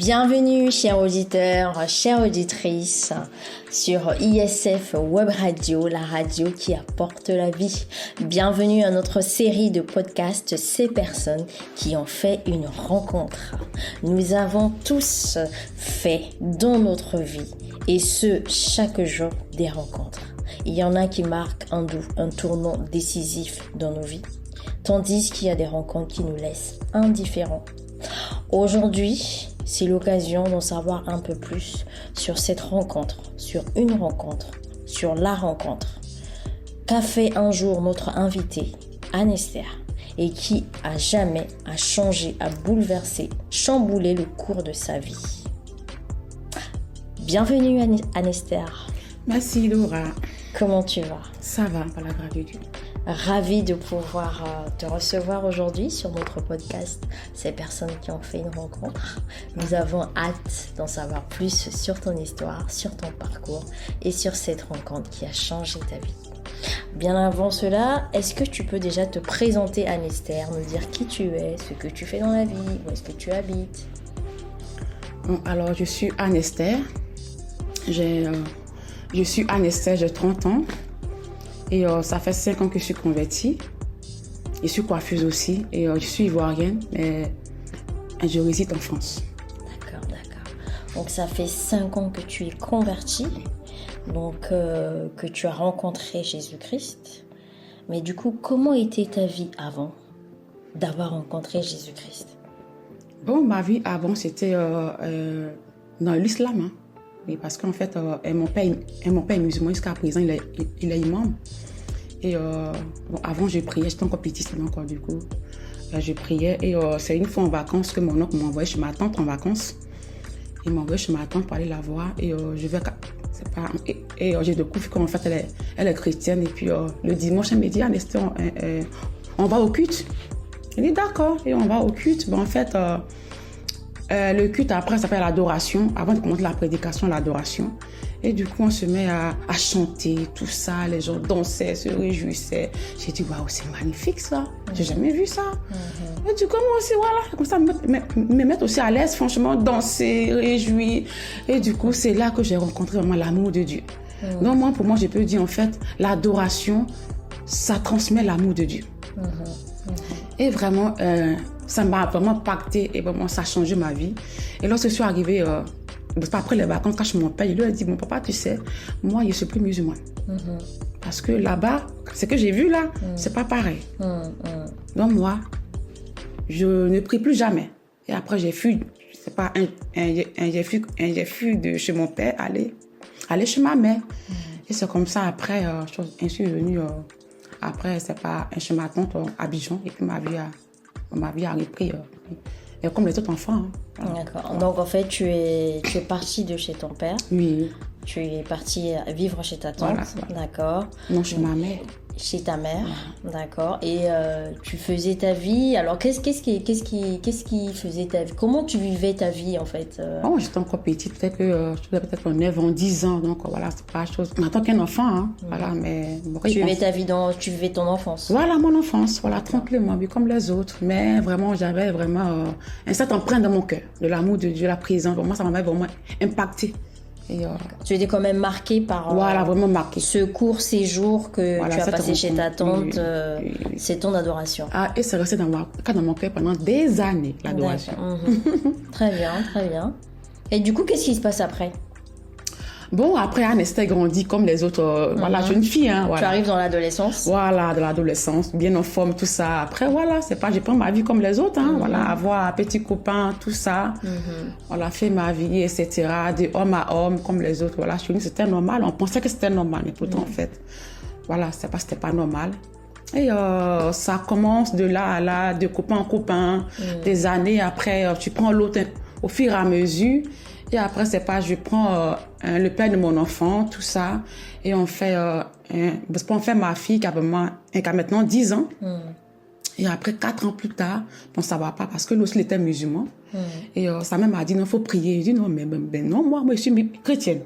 Bienvenue, chers auditeurs, chères auditrices, sur ISF Web Radio, la radio qui apporte la vie. Bienvenue à notre série de podcasts Ces personnes qui ont fait une rencontre. Nous avons tous fait dans notre vie, et ce, chaque jour, des rencontres. Il y en a qui marquent un tournant décisif dans nos vies, tandis qu'il y a des rencontres qui nous laissent indifférents. Aujourd'hui, c'est l'occasion d'en savoir un peu plus sur cette rencontre, sur une rencontre, sur la rencontre qu'a fait un jour notre invitée, Anne-Esther, et qui a jamais a changé, a bouleversé, chamboulé le cours de sa vie. Bienvenue Anne-Esther. Merci Laura. Comment tu vas? Ça va, par la grâce de Dieu. Ravie de pouvoir te recevoir aujourd'hui sur notre podcast Ces personnes qui ont fait une rencontre. Nous avons hâte d'en savoir plus sur ton histoire, sur ton parcours et sur cette rencontre qui a changé ta vie. Bien avant cela, est-ce que tu peux déjà te présenter Anne-Esther, nous dire qui tu es, ce que tu fais dans la vie, où est-ce que tu habites? Bon, alors, je suis Anne-Esther. Je suis Anne-Esther, j'ai 30 ans. Et ça fait 5 ans que je suis convertie. Je suis coiffeuse aussi. Et je suis ivoirienne, mais je réside en France. D'accord. Donc ça fait 5 ans que tu es convertie, donc que tu as rencontré Jésus-Christ. Mais du coup, comment était ta vie avant d'avoir rencontré Jésus-Christ? Bon, ma vie avant, c'était dans l'islam. Hein. Et parce qu'en fait, mon père est musulman jusqu'à présent, il est imam. Et avant, je priais, j'étais encore petite, encore du coup. Je priais et c'est une fois en vacances que mon oncle m'a envoyé chez ma tante en vacances. Il m'a envoyé chez ma tante pour aller la voir et je découvre qu'en fait, elle est chrétienne. Et puis le dimanche, elle me dit, Anne-Esther, on va au culte. Elle dit d'accord, et on va au culte. En fait, le culte après ça s'appelle l'adoration. Avant de commencer la prédication, l'adoration. Et du coup, on se met à chanter, tout ça. Les gens dansaient, se réjouissaient. J'ai dit, waouh, c'est magnifique ça. J'ai jamais vu ça. Et du coup, moi aussi, voilà. Comme ça, me mettre aussi à l'aise, franchement, danser, réjouir. Et du coup, c'est là que j'ai rencontré vraiment l'amour de Dieu. Donc, pour moi, je peux dire, en fait, l'adoration, ça transmet l'amour de Dieu. Et vraiment, ça m'a vraiment impacté et vraiment, ça a changé ma vie. Et lorsque je suis arrivée, après les vacances, quand je mon père, il lui a dit, mon papa, tu sais, moi, je ne suis plus musulmane. Parce que là-bas, ce que j'ai vu là, c'est pas pareil. Donc moi, je ne prie plus jamais. Et après, j'ai fui, c'est pas j'ai fui de chez mon père, aller chez ma mère. Et c'est comme ça, après, je suis venue, après, c'est pas chez ma tante à Abidjan. Et puis ma vie a repris comme les autres enfants. Hein. Voilà. D'accord. Donc en fait, tu es partie de chez ton père. Oui. Tu es partie vivre chez ta tante. Voilà. D'accord. Non, chez ma mère. Chez ta mère. Voilà. D'accord. Et tu faisais ta vie. Alors qu'est-ce qui faisait ta vie? Comment tu vivais ta vie en fait? J'étais encore petite, peut-être 9 ans, 10 ans. Donc voilà, c'est pas chose. En tant qu'un enfant, hein. Voilà, mais tu vivais ton enfance. Voilà, mon enfance, voilà, tranquillement, comme les autres. Mais vraiment, j'avais vraiment un certain empreinte dans mon cœur, de l'amour de Dieu, la présence. Pour moi, ça m'avait vraiment impacté. Et, tu étais quand même marquée par vraiment marqué. Ce court séjour que tu as passé chez ta tante, oui. C'est ton adoration. Et c'est resté dans mon cœur pendant des années, l'adoration. Très bien. Et du coup, qu'est-ce qui se passe après? Bon, après, Anne-Esther grandit comme les autres, jeunes filles. Hein, Tu arrives dans l'adolescence. Voilà, de l'adolescence, bien en forme, tout ça. Après, voilà, je prends ma vie comme les autres. Hein, voilà, avoir un petit copain, tout ça. Voilà, fait ma vie, etc. De homme à homme, comme les autres. Voilà, chez nous, c'était normal. On pensait que c'était normal, mais pourtant, en fait, voilà, c'était pas normal. Et ça commence de là à là, de copain en copain. Des années après, tu prends l'autre au fur et à mesure. Et après, je prends le père de mon enfant, tout ça, et on fait ma fille qui a maintenant 10 ans. Et après, 4 ans plus tard, bon, ça va pas parce que lui aussi, il était musulman. Et sa mère m'a dit, non, il faut prier. Je dis, non, mais non, moi, je suis chrétienne.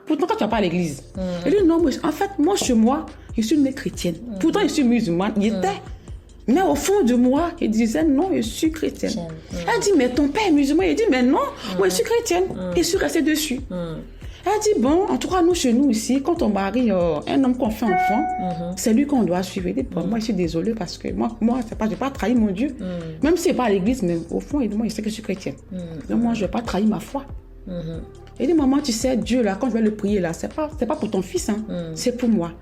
Pourtant, quand tu vas pas à l'église. Je dis, non, en fait, moi, chez moi, je suis née chrétienne. Pourtant, je suis musulmane. Il était. Mais au fond de moi, il disait non, je suis chrétienne. Elle dit, mais ton père est musulman. Il dit, mais non, moi je suis chrétienne. Et je suis restée dessus. Elle dit, bon, en tout cas, nous, chez nous ici, quand on marie un homme qu'on fait enfant, c'est lui qu'on doit suivre. Elle dit, bon, moi, je suis désolée parce que moi je n'ai pas trahi mon Dieu. Même si ce n'est pas à l'église, mais au fond, il dit, moi, je sais que je suis chrétienne. Donc, moi, je ne vais pas trahir ma foi. Elle dit, maman, tu sais, Dieu, là, quand je vais le prier, là, c'est pas pour ton fils, hein, c'est pour moi.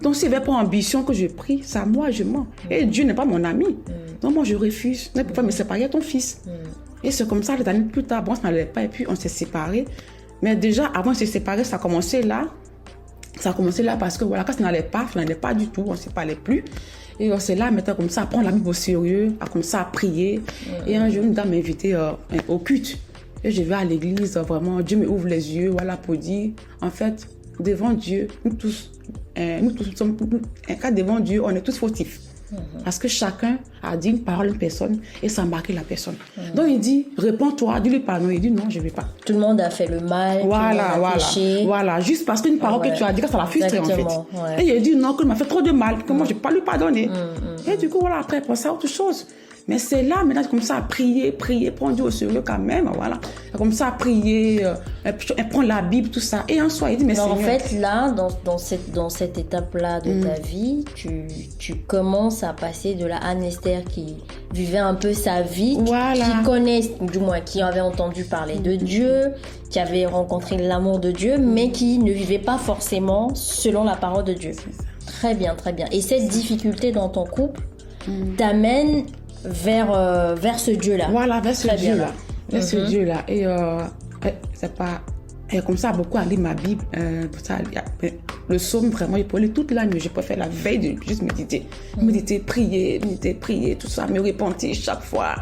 Donc, s'il n'y avait pas ambition que je prie, c'est à moi, je mens. Et Dieu n'est pas mon ami. Donc, moi, je refuse. Mais pourquoi me séparer de ton fils? Et c'est comme ça, les années plus tard, bon, ça n'allait pas, et puis on s'est séparés. Mais déjà, avant de se séparer, ça a commencé là. Ça a commencé là parce que, voilà, quand ça n'allait pas du tout, on ne se parlait plus. Et c'est là, maintenant, comme ça, à prendre la Bible au sérieux, à commencer à prier. Et un jour, une dame m'a invité au culte. Et je vais à l'église, vraiment, Dieu me ouvre les yeux, voilà, pour dire, en fait, devant Dieu, nous tous sommes, devant Dieu, on est tous fautifs. Parce que chacun a dit une parole à une personne et ça a marqué la personne. Donc il dit, réponds-toi, dis-lui pardon. Il dit non, je ne vais pas. Tout le monde a fait le mal, voilà, tout le monde a péché. Voilà, juste parce qu'une parole que tu as dit, ça l'a frustré en fait. Et il a dit non, que m'a fait trop de mal, que moi je ne vais pas lui pardonner. Et du coup, voilà, après, il pense à autre chose. Mais c'est là, maintenant, comme ça, à prier, prendre Dieu au sérieux quand même, voilà. Comme ça, à prier, prendre la Bible, tout ça. Et en soi, il dit, mais Seigneur... En fait, là, dans cette étape-là de ta vie, tu commences à passer de la Anne-Esther qui vivait un peu sa vie, qui connaît, du moins, qui avait entendu parler de Dieu, qui avait rencontré l'amour de Dieu, mais qui ne vivait pas forcément selon la parole de Dieu. Très bien, très bien. Et cette difficulté dans ton couple t'amène vers ce Dieu-là. Voilà, vers ce Dieu-là. Vers ce Dieu-là. Et c'est pas... Et comme ça, beaucoup à lire ma Bible. Pour ça, le psaume, vraiment, il peut lire toute la nuit. Je peux faire la veille de juste méditer. Méditer, prier, tout ça, me repentir chaque fois.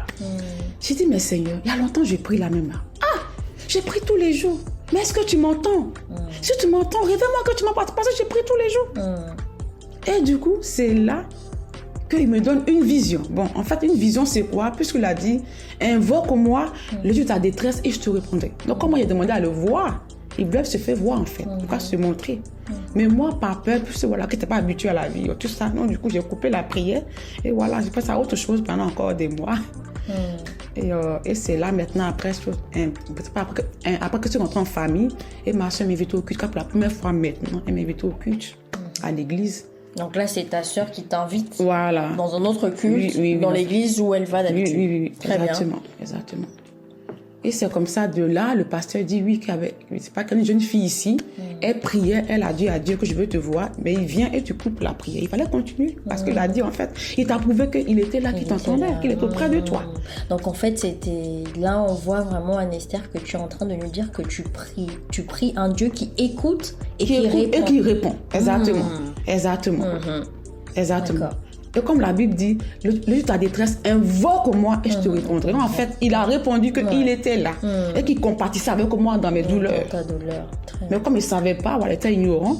J'ai dit, mais Seigneur, il y a longtemps, j'ai pris la même. Ah, j'ai pris tous les jours. Mais est-ce que tu m'entends? Si tu m'entends, réveille-moi que tu m'as pas parce que j'ai pris tous les jours. Et du coup, c'est là qu'il me donne une vision. Bon, en fait, une vision, c'est quoi? Puisqu'il a dit, invoque-moi, le Dieu de ta détresse et je te répondrai. Donc, comme moi, il a demandé à le voir, ils veulent se faire voir, en fait, en tout cas, se montrer. Mais moi, par peur, puisque voilà, que tu n'es pas habitué à la vie, tout ça, non, du coup, j'ai coupé la prière et voilà, j'ai fait à autre chose pendant encore des mois. Et c'est là, maintenant, après que je suis rentrée en famille, et ma soeur m'invite au culte, pour la première fois maintenant, elle m'invite au culte, à l'église. Donc là, c'est ta sœur qui t'invite voilà. Dans un autre culte, dans l'église où elle va d'habitude. Oui. Très exactement, bien. Exactement. Et c'est comme ça, de là, le pasteur dit oui, c'est pas qu'une jeune fille ici, elle priait, elle a dit à Dieu que je veux te voir, mais il vient et tu coupes la prière. Il fallait continuer, parce qu'il a dit en fait, il t'a prouvé qu'il était là, qu'il t'entendait, qu'il était auprès de toi. Donc en fait, c'était là, on voit vraiment, Anne-Esther, que tu es en train de nous dire que tu pries un Dieu qui écoute et qui répond. Et qui répond, exactement. Exactement. D'accord. Et comme la Bible dit, le Dieu de ta détresse, invoque-moi et je te répondrai. En fait, il a répondu qu'il était là et qu'il compatissait avec moi dans mes douleurs. Ta douleur. Mais comme il ne savait pas, voilà, il était ignorant.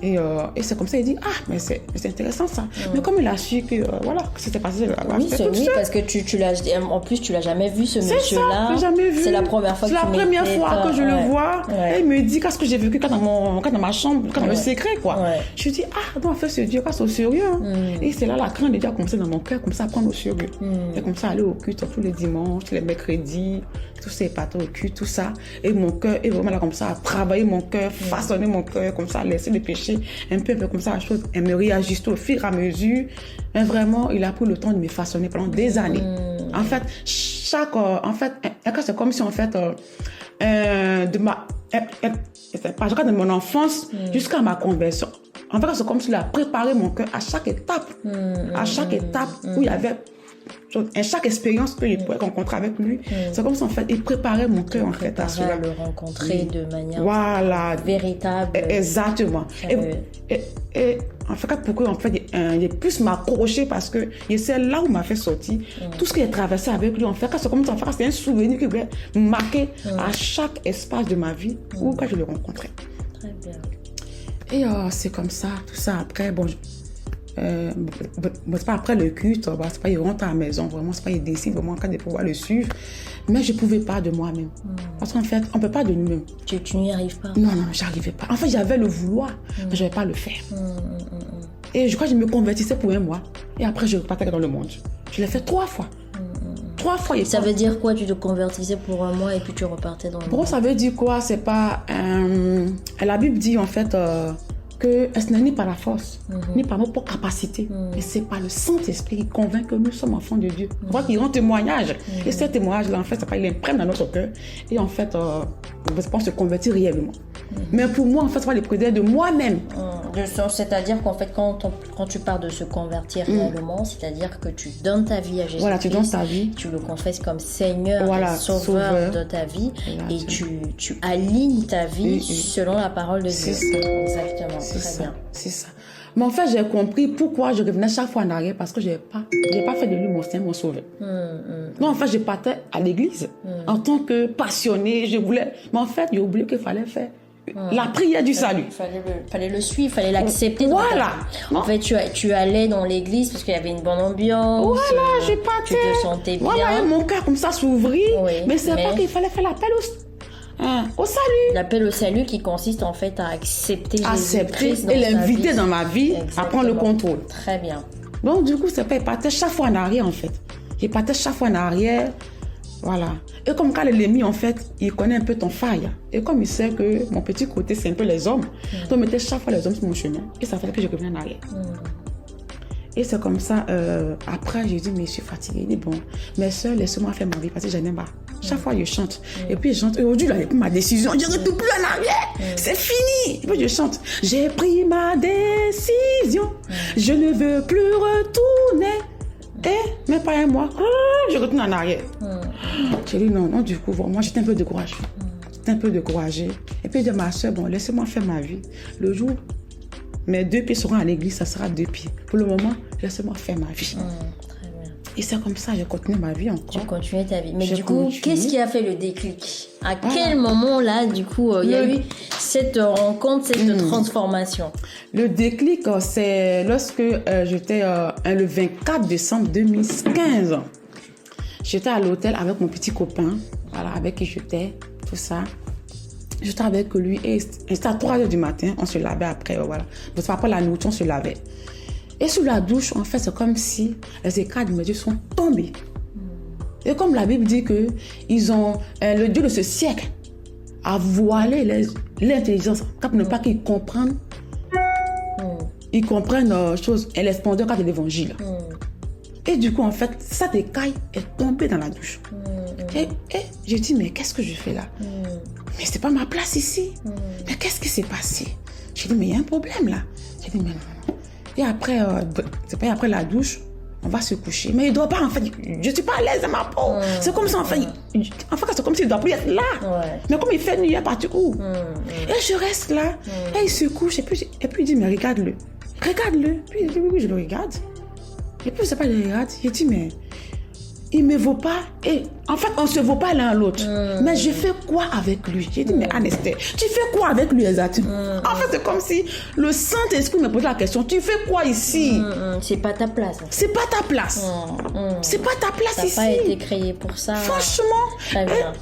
Et c'est comme ça, il dit, ah, mais c'est intéressant ça. Mais comme il a su que, voilà, que c'était passé là. Oui, parce que tu l'as, en plus, tu l'as jamais vu, ce monsieur-là. C'est ça, jamais vu. C'est la première fois que je le vois. Et il me dit, qu'est-ce que j'ai vécu quand dans ma chambre, quand dans le secret, quoi. Je dis, ah, donc en fait, ce Dieu, c'est au sérieux. Et c'est là la crainte de Dieu a commencé dans mon cœur, comme ça, à prendre au sérieux. Et comme ça, aller au culte tous les dimanches, tous les mercredis, tous ces pâtés au culte, tout ça. Et mon cœur est vraiment là, comme ça, à travailler mon cœur, façonner mon cœur, comme ça, à laisser le péché un peu comme ça, la chose, et me réajuster au fur et à mesure. Mais vraiment, il a pris le temps de me façonner pendant des années. En fait, c'est comme si, en fait, de mon enfance jusqu'à ma conversion. En fait, c'est comme s'il a préparé mon cœur à chaque étape. À chaque étape où il y avait... À chaque expérience que je pouvais rencontrer avec lui, c'est comme si, en fait, il préparait mon cœur, en fait, à cela. Le rencontrer de manière véritable. Exactement. Et en fait, pourquoi, en fait, il plus m'accrocher parce que c'est là où m'a fait sortir. Tout ce qu'il a traversé avec lui, en fait, c'est comme si, en fait, c'est un souvenir qui voulait marquer à chaque espace de ma vie où quand je le rencontrais. Très bien. Et c'est comme ça, tout ça. Après, bon, c'est pas après le culte, c'est pas il rentre à la maison, vraiment, c'est pas il décide vraiment quand de pouvoir le suivre. Mais je pouvais pas de moi-même. Parce qu'en fait, on peut pas de nous-mêmes. Tu n'y arrives pas? Non, j'arrivais pas. En fait, j'avais le vouloir, mais je n'avais pas le faire. Et je crois que je me convertissais pour un mois. Et après, je repartais dans le monde. Je l'ai fait 3 fois. 3 fois. Ça veut dire quoi? Tu te convertissais pour un mois et puis tu repartais dans le monde? Ça veut dire quoi? C'est pas... la Bible dit en fait que ce n'est ni par la force, ni par nos propres capacités, mais c'est par le Saint-Esprit qui convainc que nous sommes enfants de Dieu. On voit qu'il rend témoignage. Et ce témoignage-là, en fait, c'est pas, il imprègne dans notre cœur. Et en fait, on se convertit réellement. Mais pour moi, en fait, c'est pas les prières de moi-même. C'est-à-dire qu'en fait, quand tu parles de se convertir réellement, c'est-à-dire que tu donnes ta vie à Jésus. Voilà, tu donnes ta vie. Tu le confesses comme Seigneur et Sauveur de ta vie. Voilà, et tu alignes ta vie selon la parole de Dieu. Exactement, très bien. C'est ça. Mais en fait, j'ai compris pourquoi je revenais chaque fois en arrière, parce que je n'ai pas fait de lui mon Seigneur, mon Sauveur. Non, en fait, je partais à l'église en tant que passionnée, je voulais... Mais en fait, j'ai oublié qu'il fallait faire la prière du salut. Fallait le suivre, fallait l'accepter. Voilà. En fait, tu allais dans l'église parce qu'il y avait une bonne ambiance. Voilà, j'ai partais. Tu te sentais bien. Voilà, mon cœur comme ça s'ouvrit. Oui, mais c'est pas qu'il fallait faire l'appel au salut. L'appel au salut qui consiste en fait à accepter Jésus-Christ et l'inviter dans ma vie. Exactement. À prendre le contrôle. Très bien. Donc du coup, c'est pas, il partait chaque fois en arrière en fait. Il partait chaque fois en arrière. Voilà. Et comme quand l'ennemi, en fait, il connaît un peu ton faille. Et comme il sait que mon petit côté, c'est un peu les hommes, donc il mettait chaque fois les hommes sur mon chemin. Et ça fait que je reviens en arrière. Et c'est comme ça, après, j'ai dit, mais je suis fatiguée. Il dit, bon, mes soeurs, laissez-moi faire ma vie parce que j'en ai marre. Chaque fois, je chante. Et puis, je chante. Et aujourd'hui, j'ai pris ma décision. Je ne retourne plus en arrière. C'est fini. Et puis, je chante. J'ai pris ma décision. Je ne veux plus retourner. Et, même pas un mois, je retourne en arrière. J'ai dit, non, du coup, moi, j'étais un peu découragée. Et puis, je dis à ma soeur, bon, laissez-moi faire ma vie. Le jour, mes 2 pieds seront à l'église, ça sera 2 pieds. Pour le moment, laissez-moi faire ma vie. Très bien. Et c'est comme ça, j'ai continué ma vie encore. Tu continuais ta vie. Mais du coup, qu'est-ce qui a fait le déclic? À quel moment, là, du coup, il y a eu cette rencontre, cette transformation? Le déclic, c'est lorsque j'étais le 24 décembre 2015. J'étais à l'hôtel avec mon petit copain, voilà, avec qui j'étais, tout ça. J'étais avec lui et c'était à 3h du matin, on se lavait après, voilà. Donc après la nourriture, on se lavait. Et sous la douche, en fait, c'est comme si les écailles de mes yeux sont tombés. Et comme la Bible dit que ils ont, le Dieu de ce siècle a voilé l'intelligence, pour ne pas qu'ils comprennent, ils comprennent choses, et les splendeurs de l'évangile. Et du coup, en fait, cette écaille est tombée dans la douche. Et j'ai dit, mais qu'est-ce que je fais là? Mais c'est pas ma place ici. Mais qu'est-ce qui s'est passé? J'ai dit, mais il y a un problème là. J'ai dit, mais non. Et après, c'est pas après la douche, on va se coucher. Mais il doit pas, en fait, je suis pas à l'aise dans ma peau. C'est comme ça, en fait, c'est comme s'il doit plus être là. Mais comme il fait nuit, il est parti où? Et je reste là, et il se couche, et puis il dit, mais regarde-le. Regarde-le. Puis il dit, oui, je le regarde. Et puis, c'est pas le regarde. Il dit, mais il me vaut pas. Et en fait, on se vaut pas l'un à l'autre. Mais je fais quoi avec lui? J'ai dit, mais Anesther, tu fais quoi avec lui exactement? En fait, c'est comme si le Saint-Esprit me posait la question, tu fais quoi ici? C'est pas ta place. C'est pas ta place. C'est pas ta place ici. Ça n'a pas été créé pour ça. Franchement. Très bien.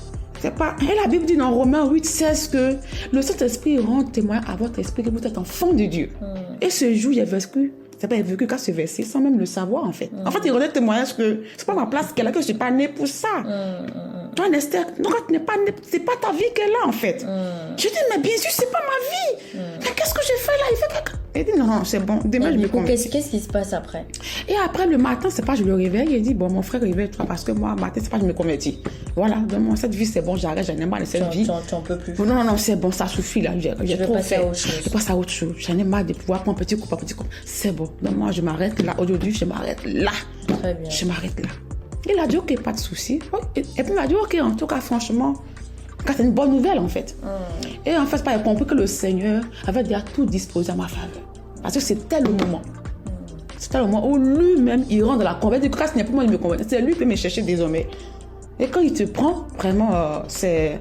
C'est pas... Et la Bible dit dans Romains 8:16 que le Saint-Esprit rend témoin à votre esprit que vous êtes enfant de Dieu. Et ce jour, j'ai vécu. C'est pas vécu qu'à ce verset sans même le savoir en fait. En fait, il rendait témoignage que c'est pas ma place qu'elle a, que je suis pas née pour ça. Toi, Anesther, non, quand tu n'es pas née, c'est pas ta vie qu'elle a en fait. Je dis, mais bien sûr, c'est pas ma vie. Mais qu'est-ce que je fais là? Il fait que... Il dit, non, c'est bon, demain je me convertis. Qu'est-ce qui se passe après? Et après, le matin, c'est pas je le réveille. Il dit, bon, mon frère, réveille-toi parce que moi, matin, c'est pas je me convertis. Voilà, donc cette vie, c'est bon, j'arrête, j'en ai marre de cette vie. Tu en peux plus. Non, c'est bon, ça suffit là. J'ai trop fait. Je passe à autre chose. J'en ai marre de pouvoir prendre petit coup par petit coup. C'est bon, donc moi, je m'arrête là. Aujourd'hui, je m'arrête là. Très bien. Je m'arrête là. Il a dit, ok, pas de souci. Et puis, il m'a dit, ok, en tout cas, franchement, c'est une bonne nouvelle en fait. Et en fait, il a compris que le Seigneur avait déjà tout disposé à ma faveur. Parce que c'était le moment. C'était le moment où lui-même, il rentre dans la conversion. Du coup, ce n'est pas moi qui me convertis. C'est lui qui peut me chercher désormais. Et quand il te prend, vraiment, c'est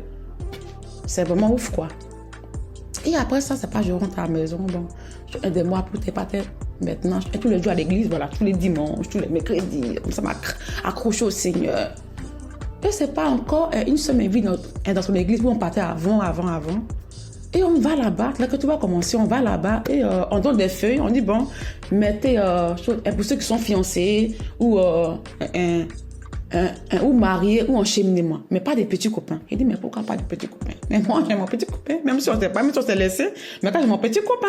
vraiment ouf, quoi. Et après ça, c'est pas je rentre à la maison. Bon, aide-moi pour tes patins. Maintenant, je fais tous les jours à l'église, voilà, tous les dimanches, tous les mercredis. Comme ça, m'a accroché au Seigneur. Et c'est pas encore une semaine vie dans son église où on partait avant. Et on va là-bas, là que tu vas commencer, on va là-bas et on donne des feuilles, on dit bon, mettez, pour ceux qui sont fiancés ou ou mariés ou en cheminement, mais pas des petits copains. Il dit mais pourquoi pas des petits copains? Mais moi j'ai mon petit copain, même si on s'est laissé, mais quand j'ai mon petit copain.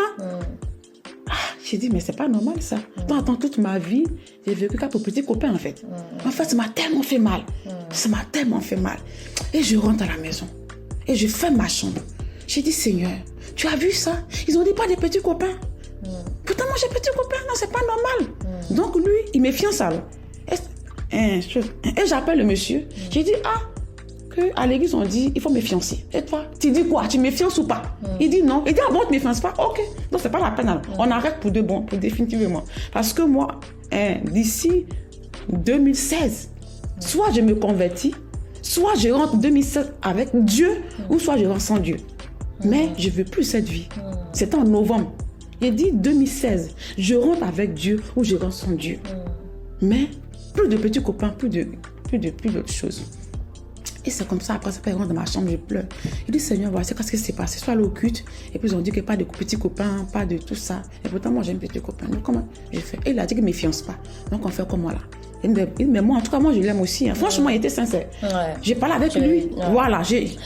J'ai dit mais c'est pas normal ça. Pendant toute ma vie, j'ai vécu qu'à pour petit copain en fait. En fait, ça m'a tellement fait mal. Ça m'a tellement fait mal. Et je rentre à la maison et je ferme ma chambre. J'ai dit, Seigneur, tu as vu ça? Ils ont dit pas des petits copains. Pourtant, moi, j'ai petits copains. Non, c'est pas normal. Donc, lui, il me fiance alors. Et j'appelle le monsieur. J'ai dit, à l'église, on dit, il faut me fiancer. Et toi, tu dis quoi? Tu me fiances ou pas? Il dit non. Il dit, ah bon, tu me fiances pas? Ok. Donc, c'est pas la peine alors. On arrête pour de bon, pour définitivement. Parce que moi, d'ici 2016, soit je me convertis, soit je rentre 2016 avec Dieu, ou soit je rentre sans Dieu. Mais je ne veux plus cette vie. C'était en novembre. Il dit 2016, je rentre avec Dieu ou je rentre sans Dieu. Mais plus de petits copains, plus d'autres choses. Et c'est comme ça, après ça, il rentre dans ma chambre, je pleure. Il dit, Seigneur, voici qu'est-ce qui s'est passé. Soit le culte, et puis ils ont dit qu'il n'y a pas de petits copains, pas de tout ça. Et pourtant, moi, j'ai un petit copain. Donc, comment je fais? Et il a dit qu'il ne me fiance pas. Donc, on fait comme moi là. Mais moi, en tout cas, moi, je l'aime aussi. Hein. Franchement, il était sincère. Ouais. J'ai parlé avec lui. Ouais. Voilà. C'est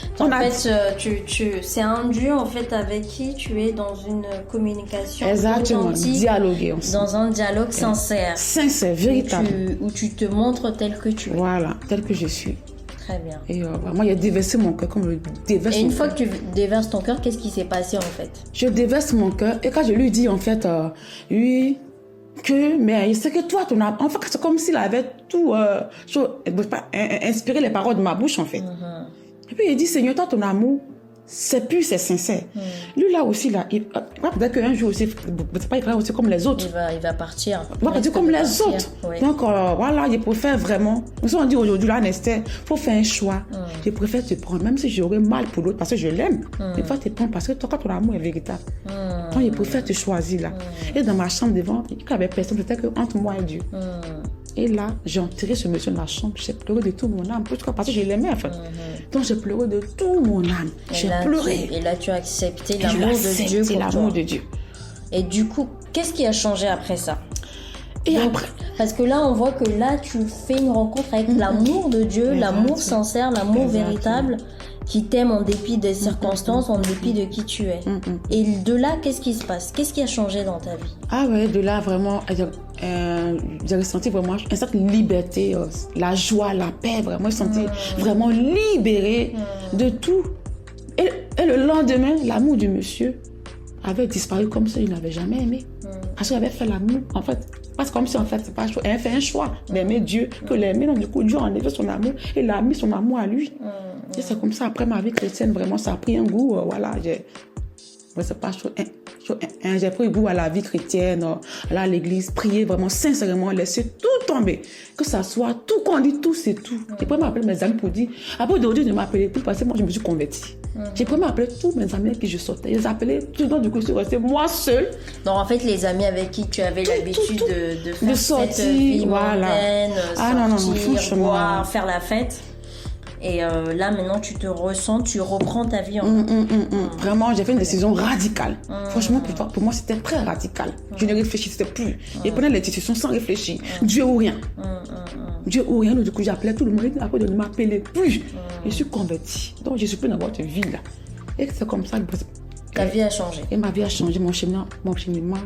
un Dieu, en fait, avec qui tu es dans une communication exactement, dialoguer ensemble. Dans un dialogue sincère. Sincère, véritable. Où tu te montres tel que tu es. Voilà, tel que je suis. Très bien. Et moi, il a déversé mon cœur comme je déverse. Et une fois que tu déverses ton cœur, qu'est-ce qui s'est passé, en fait? Je déverse mon cœur. Et quand je lui dis, en fait, oui... mais c'est que toi, ton amour, en fait, c'est comme s'il avait tout inspiré les paroles de ma bouche, en fait. Et puis, il dit, Seigneur, toi, ton amour, c'est pur, c'est sincère. Lui, là aussi, là, peut-être qu'un jour aussi, c'est pas, il va aussi comme les autres. Il va partir. Il va partir comme les autres. Oui. Donc, voilà, il préfère vraiment. Nous on dit aujourd'hui, là, Nestor, il faut faire un choix. Je préfère te prendre, même si j'aurais mal pour l'autre, parce que je l'aime. Il faut te prendre parce que toi, ton amour est véritable. Donc, il préfère te choisir, là. Et dans ma chambre devant, il n'y avait personne, c'était entre moi et Dieu. Et là, j'ai enterré ce monsieur dans la chambre. J'ai pleuré de tout mon âme. Parce que je l'aimais, en fait. Donc, j'ai pleuré de tout mon âme. J'ai pleuré. Et là, tu as accepté l'amour de Dieu pour l'amour de Dieu. Et du coup, qu'est-ce qui a changé après ça? Et après, parce que là, on voit que là, tu fais une rencontre avec l'amour de Dieu, l'amour sincère, l'amour véritable, qui t'aime en dépit des circonstances, en dépit de qui tu es. Et de là, qu'est-ce qui se passe? Qu'est-ce qui a changé dans ta vie? Ah ouais, de là, vraiment, j'ai ressenti vraiment une certaine liberté, la joie, la paix, vraiment, je me sentais vraiment libérée de tout. Et le lendemain, l'amour du monsieur avait disparu comme ça, il n'avait jamais aimé. Parce qu'il avait fait l'amour, en fait. Parce que comme si, en fait, c'est pas un choix. Il avait fait un choix d'aimer Dieu, que l'aimer. Donc, du coup, Dieu a enlevé son amour et il a mis son amour à lui. Et c'est comme ça, après ma vie chrétienne, vraiment, ça a pris un goût. Voilà, j'ai pris goût à la vie chrétienne, aller à l'église, prier vraiment sincèrement, laisser tout tomber. Que ça soit tout, quand on dit tout, c'est tout. J'ai pris m'appeler mes amis pour dire, après aujourd'hui, ne m'appelez plus parce que moi, je me suis convertie. J'ai pris m'appeler tous mes amis avec qui je sortais. Ils appelaient, donc du coup, je suis restée moi seule. Donc en fait, les amis avec qui tu avais l'habitude de faire sortir, cette vie mondaine, sortir, boire, faire la fête. Et là, maintenant, tu te ressens, tu reprends ta vie en main. Vraiment, j'ai fait une décision radicale. Franchement, pour moi, c'était très radical. Je ne réfléchissais plus. Je prenais les décisions sans réfléchir. Dieu ou rien. Dieu ou rien. Donc, du coup, j'appelais tout le monde. Après, de ne m'appeler plus. Je suis convertie. Donc, je suis plus dans votre vie là. Et c'est comme ça que ta vie a changé. Et ma vie a changé. Mon cheminement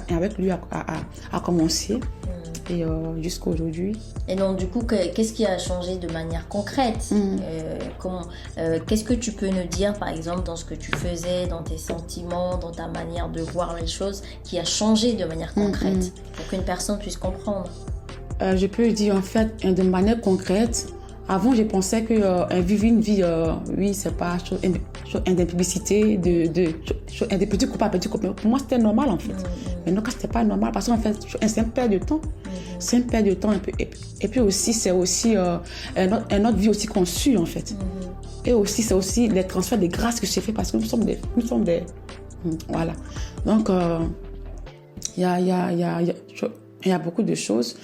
avec lui a commencé. Et jusqu'à aujourd'hui. Et donc, du coup, qu'est-ce qui a changé de manière concrète? Qu'est-ce que tu peux nous dire, par exemple, dans ce que tu faisais, dans tes sentiments, dans ta manière de voir les choses, qui a changé de manière concrète, pour qu'une personne puisse comprendre? Je peux dire, en fait, de manière concrète, avant, je pensais que vivre une vie, oui, c'est pas une publicité, des petits copains, petits copains. Pour moi, c'était normal, en fait. Mais non, c'était pas normal, parce qu'en fait, c'est un perte de temps. C'est un perte de temps. Et puis aussi, c'est aussi une autre vie aussi conçue, en fait. Et aussi, c'est aussi les transferts de grâce que j'ai fait, parce que nous sommes des voilà. Donc, il y a beaucoup de choses.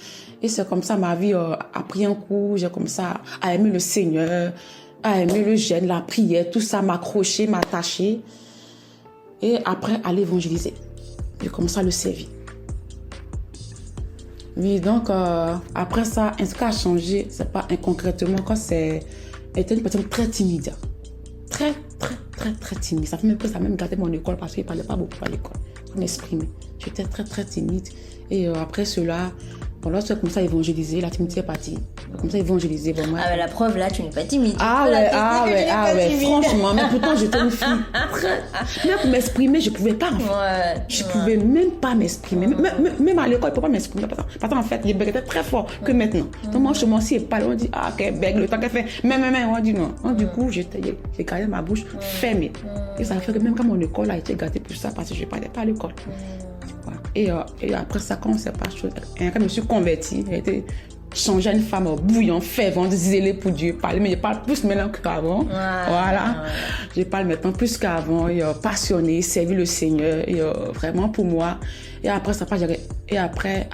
Et c'est comme ça, ma vie a pris un coup. J'ai comme ça à aimer le Seigneur, à aimer le jeûne, la prière, tout ça, m'accrocher, m'attacher. Et après, à l'évangéliser. J'ai commencé à le servir. Oui, donc, après ça, ce qui a changé, c'est pas concrètement, quand elle était une personne très timide. Très timide. Ça fait même que ça a même gâté mon école parce qu'il ne parlait pas beaucoup à l'école. Pour m'exprimer. J'étais très timide. Et après cela, bon, lorsque j'ai commencé à évangéliser, la timidité est partie. J'ai commencé à évangéliser vraiment. Ah, mais la preuve, là, tu n'es pas timide. Ah ouais, franchement, mais pourtant j'étais une fille même pour m'exprimer, je pouvais pas en fait. Je pouvais même pas m'exprimer. Même à l'école, je pouvais pas m'exprimer. Parce qu'en fait, je bégayais très fort que maintenant. Donc moi, je commençais à parler, on dit, ah, qu'elle bègue, le temps qu'elle fait, mais, on dit non. Donc, du coup, j'ai gardé ma bouche fermée. Et ça fait que même quand mon école a été gâtée pour ça, parce que je parlais pas à l'école. Voilà. Et après ça, quand on s'est pas chose, quand je me suis convertie, j'ai été changer à une femme bouillante, fervente, zélée pour Dieu, parler, mais je parle plus maintenant qu'avant. Voilà. Je parle maintenant plus qu'avant, et passionnée, servir le Seigneur, et vraiment pour moi. Et après ça, et après,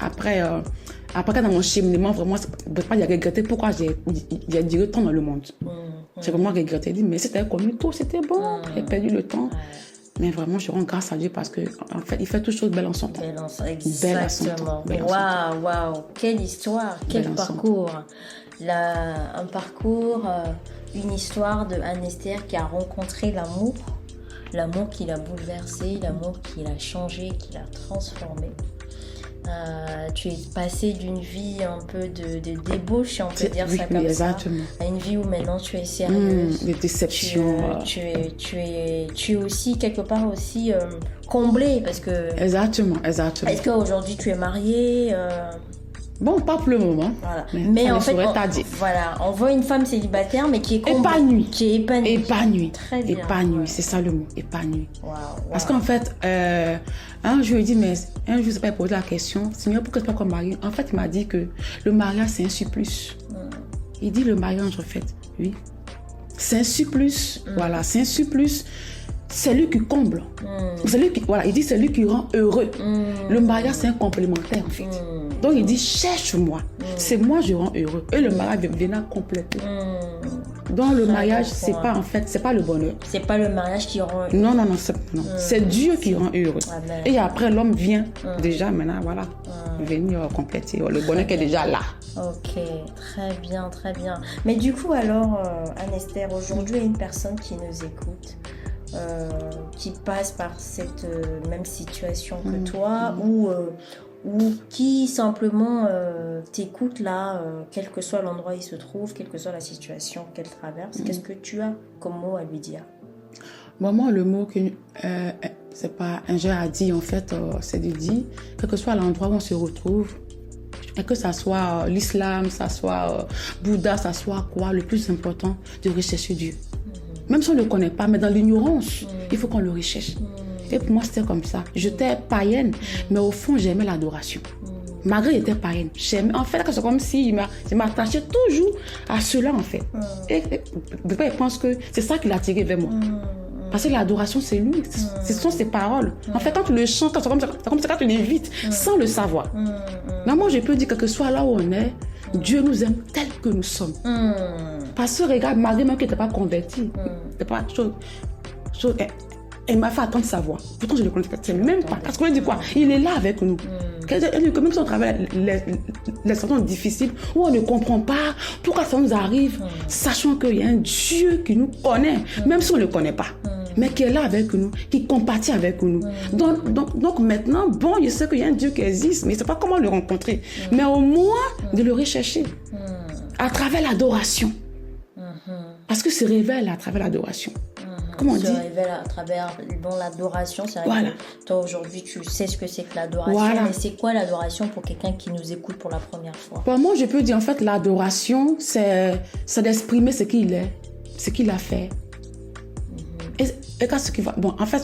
quand dans mon cheminement, vraiment, j'ai regretté pourquoi j'ai duré tant dans le monde. J'ai vraiment regretté, dit, mais c'était connu tout, c'était bon, j'ai perdu le temps. Mais vraiment, je rends grâce à Dieu parce que en fait, il fait toutes choses belles en son temps. Exactement. Waouh, quelle histoire, quel parcours. Un parcours, une histoire de Anne Esther qui a rencontré l'amour qui l'a bouleversée, l'amour qui l'a changé, qui l'a transformée. Tu es passé d'une vie un peu de débauche, si on peut dire ça comme ça, à une vie où maintenant tu es sérieuse. Des déceptions. Tu es aussi quelque part aussi comblée parce que. Exactement. Est-ce qu'aujourd'hui tu es mariée Bon, pas pour le moment. Voilà. Mais en fait, on voit une femme célibataire, mais qui est épanouie. Qui est épanouie. Très bien. Épanouie, c'est ça le mot, épanouie. Wow. Parce qu'en fait, un jour, je lui ai dit, mais un jour, je ne sais pas poser la question, Seigneur, pourquoi tu n'es pas comme mari? En fait, il m'a dit que le mariage, c'est un supplice. Il dit le mariage, en fait, oui. C'est un supplice. Voilà, c'est un supplice. C'est lui qui comble. Il dit c'est lui qui rend heureux. Le mariage, c'est un complémentaire, en fait. Donc, il dit, cherche-moi. C'est moi, je rends heureux. Et le mariage viendra compléter. Donc, le mariage, c'est pas le bonheur. C'est pas le mariage qui rend heureux. Non. C'est Dieu qui rend heureux. Amen. Et après, l'homme vient déjà, maintenant, voilà, venir compléter le bonheur qui est déjà là. Ok, très bien. Mais du coup, alors, Anne Esther, aujourd'hui, il y a une personne qui nous écoute. Qui passe par cette même situation que toi ou qui simplement t'écoute là, quel que soit l'endroit où il se trouve, quelle que soit la situation qu'elle traverse, qu'est-ce que tu as comme mot à lui dire? Bon, moi, le mot que c'est pas un jeu à dire, en fait, c'est de dire, quel que soit l'endroit où on se retrouve, que ça soit l'islam, ça soit Bouddha, ça soit quoi, le plus important, de rechercher Dieu. Même si on ne le connaît pas, mais dans l'ignorance, il faut qu'on le recherche. Et pour moi, c'était comme ça. J'étais païenne, mais au fond, j'aimais l'adoration. Malgré que j'étais païenne, j'aimais. En fait, c'est comme si je m'attachais toujours à cela, en fait. Et je pense que c'est ça qui l'a attiré vers moi. Parce que l'adoration, c'est lui. Ce sont ses paroles. En fait, quand tu le chantes, c'est comme ça quand tu l'invites, sans le savoir. Mais moi, je peux dire que soit là où on est, Dieu nous aime tel que nous sommes. Parce que regarde, Marie, même qui n'était pas convertie, elle m'a fait attendre sa voix. Pourtant, je ne le connaissais même pas. Parce qu'on dit quoi? Il est là avec nous. Même si on travaille les situations difficiles, où on ne comprend pas pourquoi ça nous arrive, sachant qu'il y a un Dieu qui nous connaît, même si on ne le connaît pas. Mais qui est là avec nous, qui compatit avec nous. Donc maintenant, bon, je sais qu'il y a un Dieu qui existe, mais je ne sais pas comment le rencontrer. Mais au moins, de le rechercher à travers l'adoration. Parce que se révèle à travers l'adoration. Comment on dit? Se révèle à travers l'adoration. C'est vrai que toi, aujourd'hui, tu sais ce que c'est que l'adoration. Mais c'est quoi l'adoration pour quelqu'un qui nous écoute pour la première fois? Pour moi, je peux dire, en fait, l'adoration, c'est d'exprimer ce qu'il est, ce qu'il a fait. Et quand ce qui va... Bon, en fait,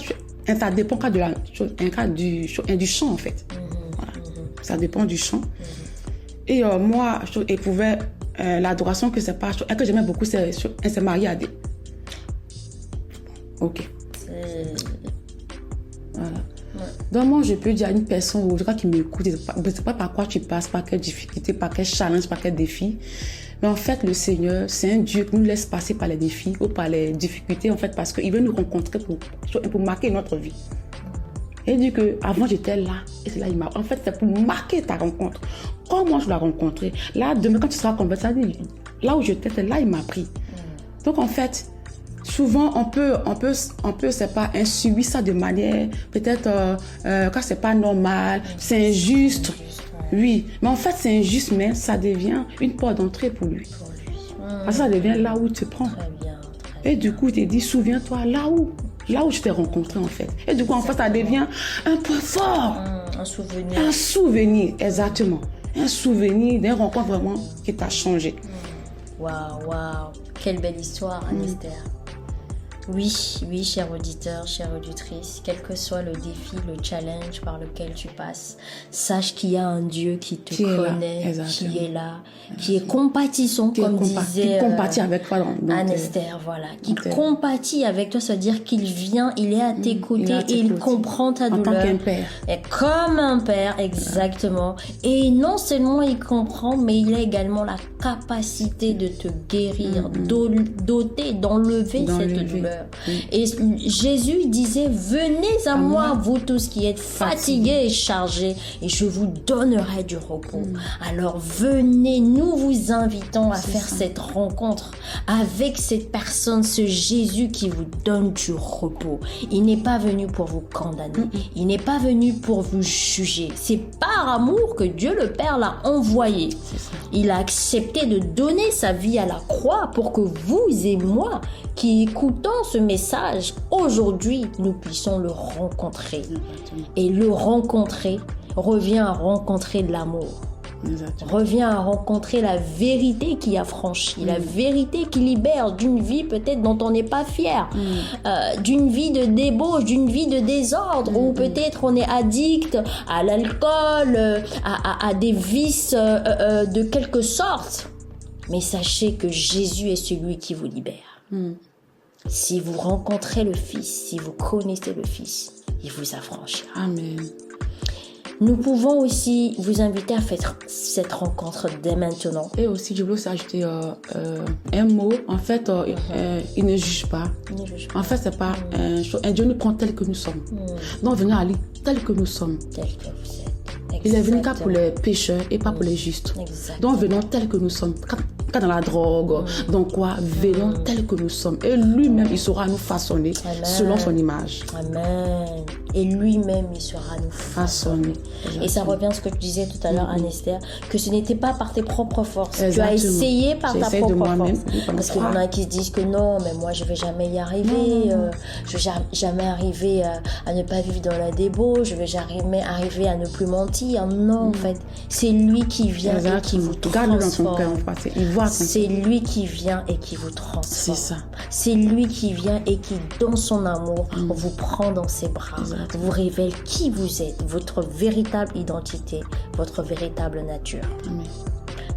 ça dépend de la chose, du chant, en fait. Voilà. Ça dépend du chant. Et moi, j'éprouvais l'adoration que c'est pas... Et que j'aimais beaucoup, c'est marié à des... Ok. Voilà. Donc moi, je peux dire à une personne ou quelqu'un qui m'écoute, je ne sais pas par quoi tu passes, par quelle difficulté, par quel challenge, par quel défi, Mais en fait, le Seigneur, c'est un Dieu qui nous laisse passer par les défis ou par les difficultés, en fait, parce qu'il veut nous rencontrer pour marquer notre vie. Et il dit que avant j'étais là, et c'est là il m'a. En fait, c'est pour marquer ta rencontre. Comment je l'ai rencontré? Là, demain, quand tu seras converti, là où j'étais, c'est là il m'a pris. Donc, en fait, souvent, on peut, c'est pas subir ça de manière, peut-être, quand c'est pas normal, c'est injuste. Oui, mais en fait, c'est injuste, mais ça devient une porte d'entrée pour lui. Parce que ça devient là où il te prend. Et du coup, il te dit, souviens-toi, là où je t'ai rencontré, en fait. Et du coup, en fait, ça devient un point fort. Un souvenir. Un souvenir, exactement. Un souvenir d'une rencontre vraiment qui t'a changé. Waouh. Quelle belle histoire, Anne-Esther. Oui, chers auditeurs, chères auditrices, quel que soit le défi, le challenge par lequel tu passes, sache qu'il y a un Dieu qui te connaît, qui est là, qui est compatissant, comme disait qui compatit avec toi Anne-Esther, voilà, qui compatit avec toi, c'est-à-dire qu'il vient, il est à tes côtés et il comprend ta douleur. En tant qu'un père. Et comme un père, exactement. Et non seulement il comprend, mais il a également la capacité de te guérir, d'enlever cette douleur. Et Jésus disait, venez à moi, vous tous qui êtes fatigués et chargés, et je vous donnerai du repos. Alors venez, nous vous invitons à faire cette rencontre avec cette personne, ce Jésus qui vous donne du repos. Il n'est pas venu pour vous condamner, il n'est pas venu pour vous juger. C'est par amour que Dieu le Père l'a envoyé. Il a accepté de donner sa vie à la croix pour que vous et moi, qui écoutons ce message, aujourd'hui, nous puissions le rencontrer. Et le rencontrer revient à rencontrer de l'amour. Revient à rencontrer la vérité qui affranchit, la vérité qui libère d'une vie peut-être dont on n'est pas fier, d'une vie de débauche, d'une vie de désordre, ou peut-être on est addict à l'alcool, à des vices de quelque sorte. Mais sachez que Jésus est celui qui vous libère. Si vous rencontrez le Fils, si vous connaissez le Fils, il vous affranchira. Amen. Nous pouvons aussi vous inviter à faire cette rencontre dès maintenant. Et aussi, je voulais aussi ajouter un mot. En fait, il ne juge pas. En fait, c'est pas un Dieu nous prend tel que nous sommes. Donc, venez à lui tel que nous sommes. Tel que vous êtes. Il est venu qu'à pour les pécheurs et pas pour les justes. Exactement. Donc, venons tel que nous sommes. Pas dans la drogue, donc quoi, venons tel que nous sommes. Et lui-même, il saura nous façonner selon son image. Amen. Et lui-même, il saura nous façonner. Et ça revient à ce que tu disais tout à l'heure, Anne-Esther, que ce n'était pas par tes propres forces. Exactement. Tu as essayé par ta propre force. Parce qu'il y en a qui se disent que non, mais moi, je ne vais jamais y arriver. Je ne vais jamais arriver à ne pas vivre dans la débauche. Je ne vais jamais arriver à ne plus mentir. Non, en fait, c'est lui qui vient et qui vous transforme. Dans ton cœur, en fait. Il voit c'est lui qui vient et qui vous transforme. C'est ça. C'est lui qui vient et qui, dans son amour, vous prend dans ses bras, vous révèle qui vous êtes, votre véritable identité, votre véritable nature. Amen.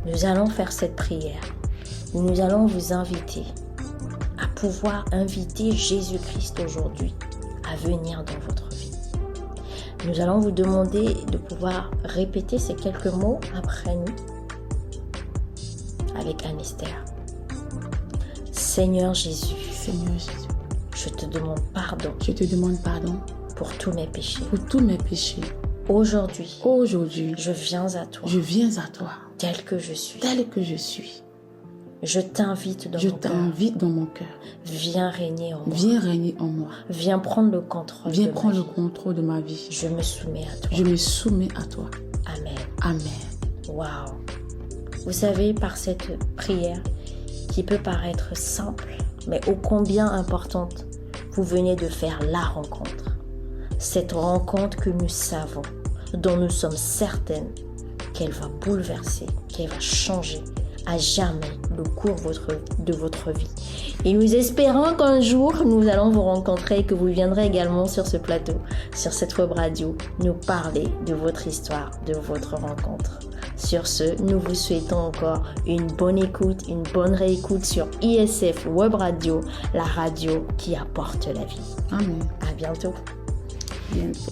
Nous allons faire cette prière. Nous allons vous inviter à pouvoir inviter Jésus-Christ aujourd'hui à venir dans votre vie. Nous allons vous demander de pouvoir répéter ces quelques mots après nous avec Anne-Esther. Seigneur Jésus, je te demande pardon. Je te demande pardon pour tous mes péchés. Pour tous mes péchés. Aujourd'hui, je viens à toi. Je viens à toi. Tel que je suis. Tel que je suis. Je t'invite dans mon cœur. Je t'invite dans mon cœur. Viens régner en moi. Viens régner en moi. Viens prendre le contrôle Viens prendre le contrôle de ma vie. Je me soumets à toi. Je me soumets à toi. Amen. Amen. Waouh. Vous savez, par cette prière qui peut paraître simple, mais ô combien importante, vous venez de faire la rencontre. Cette rencontre que nous savons, dont nous sommes certaines qu'elle va bouleverser, qu'elle va changer à jamais le cours de votre vie. Et nous espérons qu'un jour, nous allons vous rencontrer et que vous viendrez également sur ce plateau, sur cette web radio, nous parler de votre histoire, de votre rencontre. Sur ce, nous vous souhaitons encore une bonne écoute, une bonne réécoute sur ISF Web Radio, la radio qui apporte la vie. Amen. À bientôt. Bientôt.